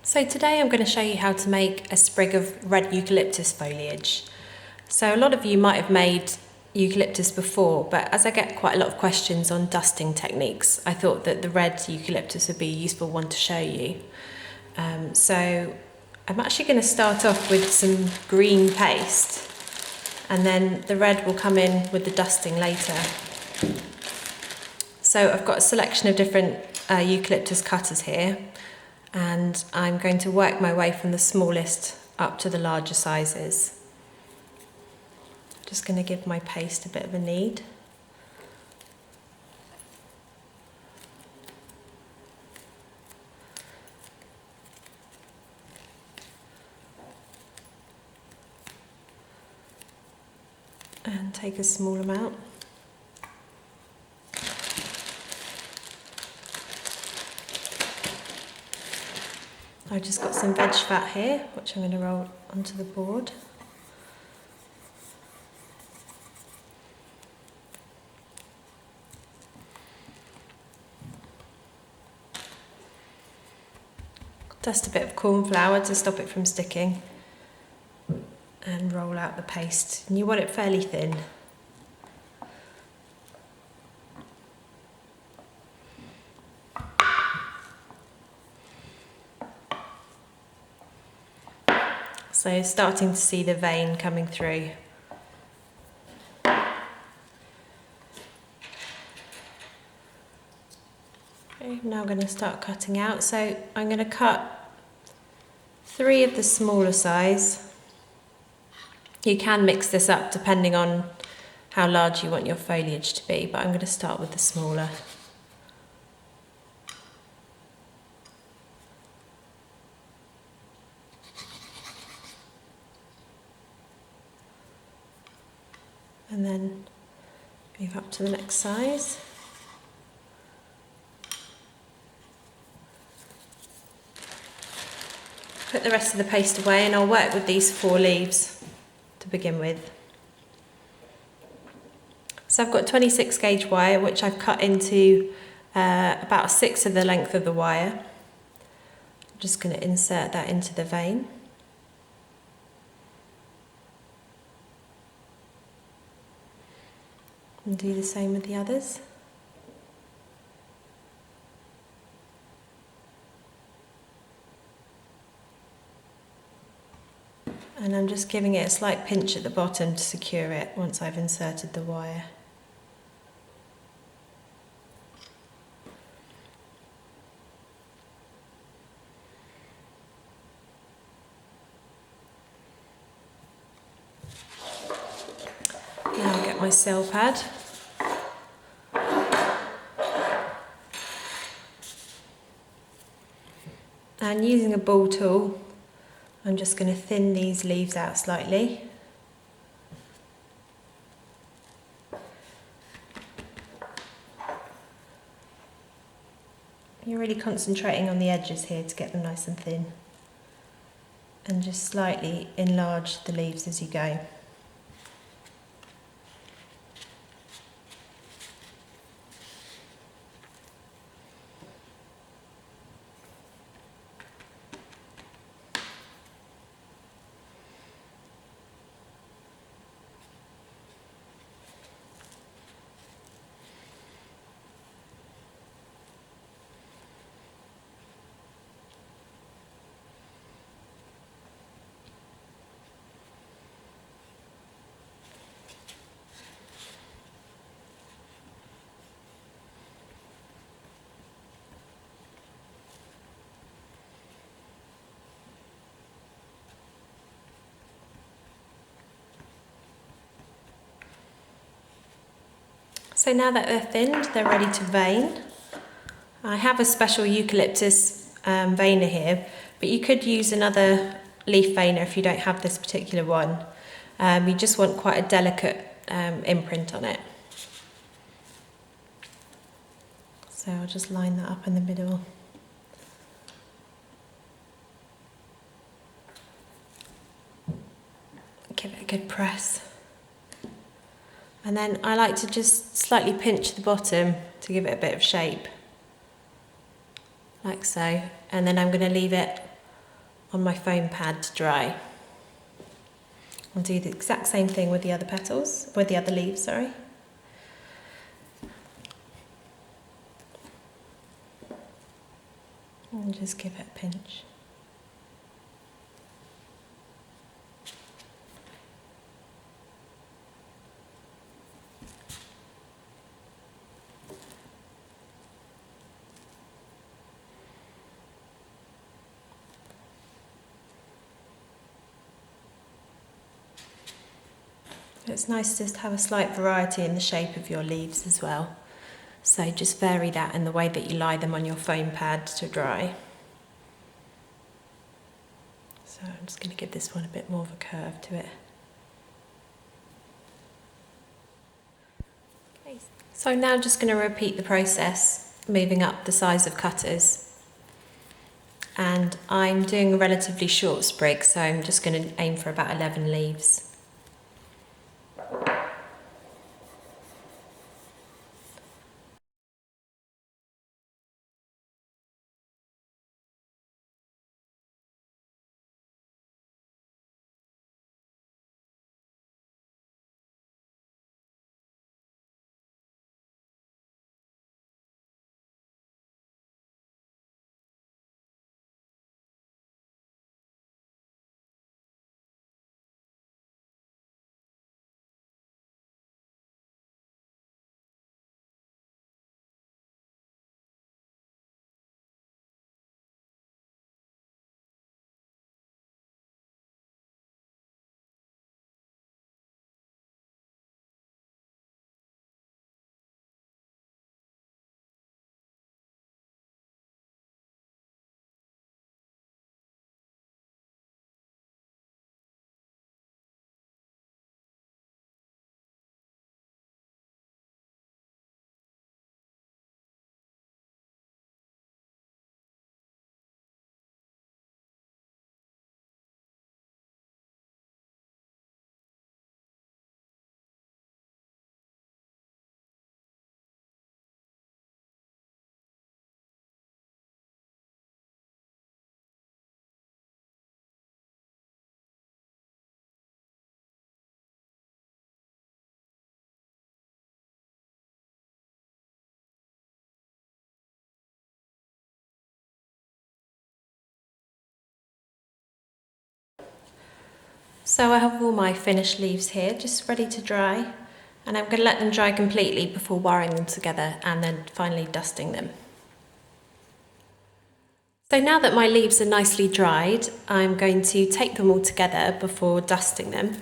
So today I'm going to show you how to make a sprig of red eucalyptus foliage. So a lot of you might have made eucalyptus before, but as I get quite a lot of questions on dusting techniques, I thought that the red eucalyptus would be a useful one to show you. So I'm actually going to start off with some green paste, and then the red will come in with the dusting later. So I've got a selection of different eucalyptus cutters here, and I'm going to work my way from the smallest up to the larger sizes. Just going to give my paste a bit of a knead. And take a small amount. I've just got some veg fat here, which I'm going to roll onto the board. Dust a bit of corn flour to stop it from sticking, and roll out the paste. And you want it fairly thin. So starting to see the vein coming through. Okay, I'm now going to start cutting out. So I'm going to cut 3 of the smaller size. You can mix this up depending on how large you want your foliage to be, but I'm going to start with the smaller. And then move up to the next size. Put the rest of the paste away, and I'll work with these 4 leaves to begin with. So I've got 26 gauge wire, which I've cut into about 1/6 of the length of the wire. I'm just going to insert that into the vein. And do the same with the others. And I'm just giving it a slight pinch at the bottom to secure it once I've inserted the wire. Now I'll get my cell pad. And using a ball tool, I'm just going to thin these leaves out slightly. You're really concentrating on the edges here to get them nice and thin. And just slightly enlarge the leaves as you go. So now that they're thinned, they're ready to vein. I have a special eucalyptus veiner here, but you could use another leaf veiner if you don't have this particular one. You just want quite a delicate imprint on it. So I'll just line that up in the middle. Give it a good press. And then I like to just slightly pinch the bottom to give it a bit of shape, like so. And then I'm going to leave it on my foam pad to dry. I'll do the exact same thing with the other petals, with the other leaves, sorry. And just give it a pinch. It's nice to have a slight variety in the shape of your leaves as well. So just vary that in the way that you lie them on your foam pad to dry. So I'm just going to give this one a bit more of a curve to it. Okay. So I'm now just going to repeat the process, moving up the size of cutters. And I'm doing a relatively short sprig, so I'm just going to aim for about 11 leaves. So I have all my finished leaves here, just ready to dry, and I'm going to let them dry completely before wiring them together and then finally dusting them. So now that my leaves are nicely dried, I'm going to tape them all together before dusting them.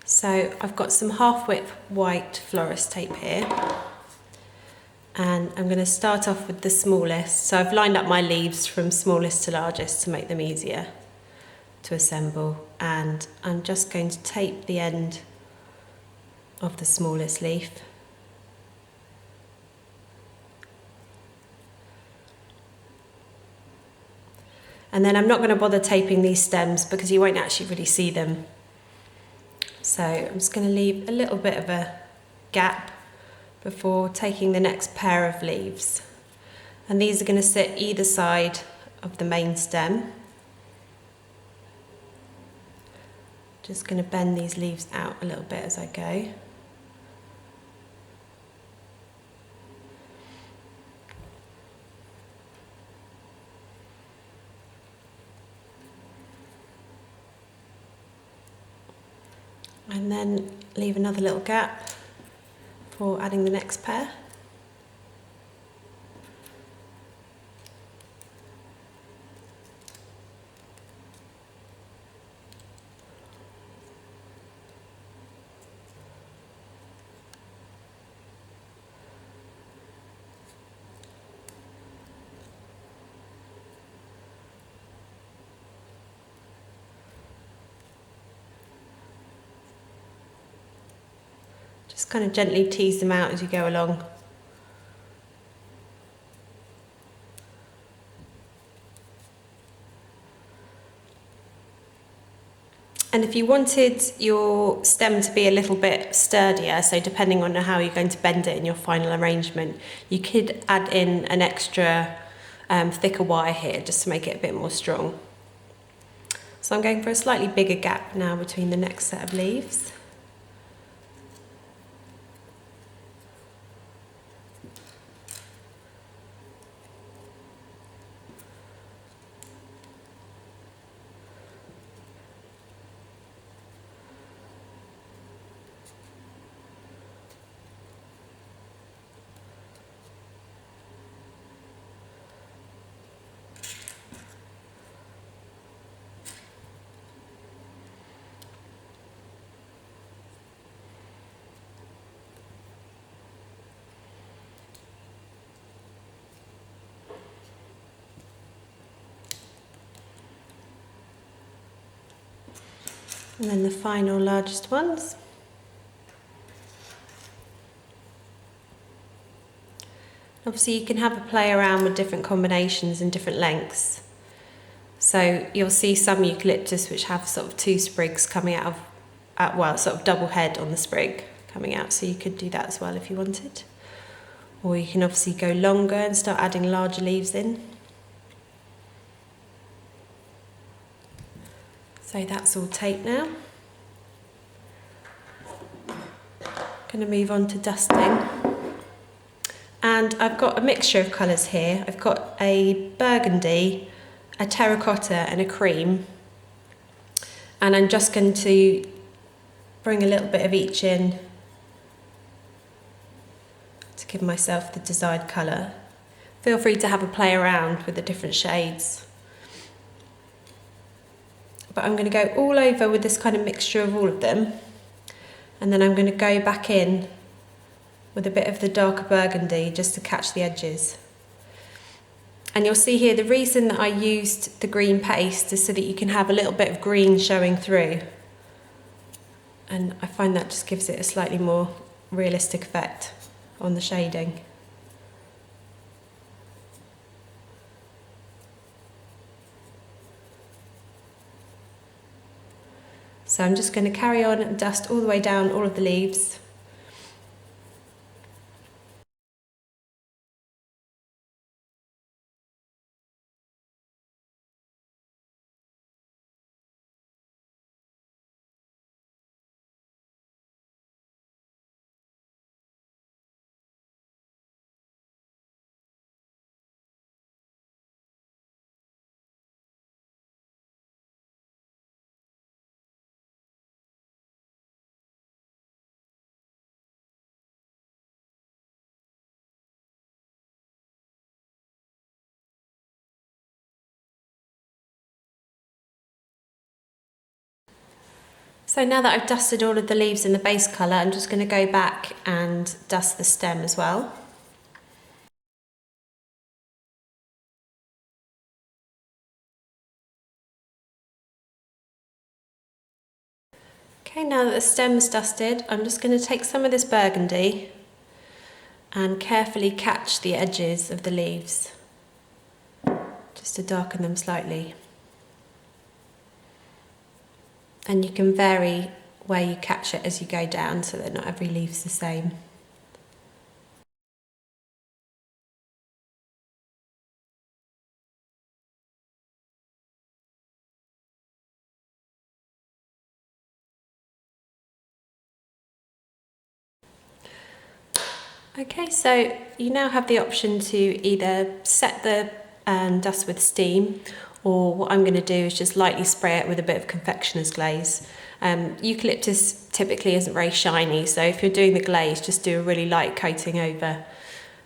So I've got some half-width white florist tape here, and I'm going to start off with the smallest. So I've lined up my leaves from smallest to largest to make them easier to assemble, and I'm just going to tape the end of the smallest leaf. And then I'm not going to bother taping these stems because you won't actually really see them. So I'm just going to leave a little bit of a gap before taking the next pair of leaves. And these are going to sit either side of the main stem. Just going to bend these leaves out a little bit as I go. And then leave another little gap for adding the next pair. Just kind of gently tease them out as you go along. And if you wanted your stem to be a little bit sturdier, so depending on how you're going to bend it in your final arrangement, you could add in an extra thicker wire here just to make it a bit more strong. So I'm going for a slightly bigger gap now between the next set of leaves. And then the final largest ones. Obviously you can have a play around with different combinations and different lengths. So you'll see some eucalyptus which have sort of 2 sprigs coming out of, well, sort of double head on the sprig coming out, so you could do that as well if you wanted. Or you can obviously go longer and start adding larger leaves in. So that's all taped now. Going to move on to dusting. And I've got a mixture of colours here. I've got a burgundy, a terracotta and a cream. And I'm just going to bring a little bit of each in to give myself the desired colour. Feel free to have a play around with the different shades. But I'm going to go all over with this kind of mixture of all of them. And then I'm going to go back in with a bit of the darker burgundy just to catch the edges. And you'll see here the reason that I used the green paste is so that you can have a little bit of green showing through. And I find that just gives it a slightly more realistic effect on the shading. So I'm just going to carry on and dust all the way down all of the leaves. So now that I've dusted all of the leaves in the base colour, I'm just going to go back and dust the stem as well. Okay, now that the stem's dusted, I'm just going to take some of this burgundy and carefully catch the edges of the leaves, just to darken them slightly. And you can vary where you catch it as you go down so that not every leaf's the same. Okay, so you now have the option to either set the dust with steam, or what I'm going to do is just lightly spray it with a bit of confectioner's glaze. Eucalyptus typically isn't very shiny, so if you're doing the glaze, just do a really light coating over,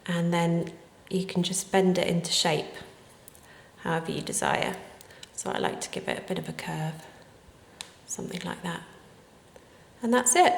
and then you can just bend it into shape however you desire. So I like to give it a bit of a curve, something like that. And that's it.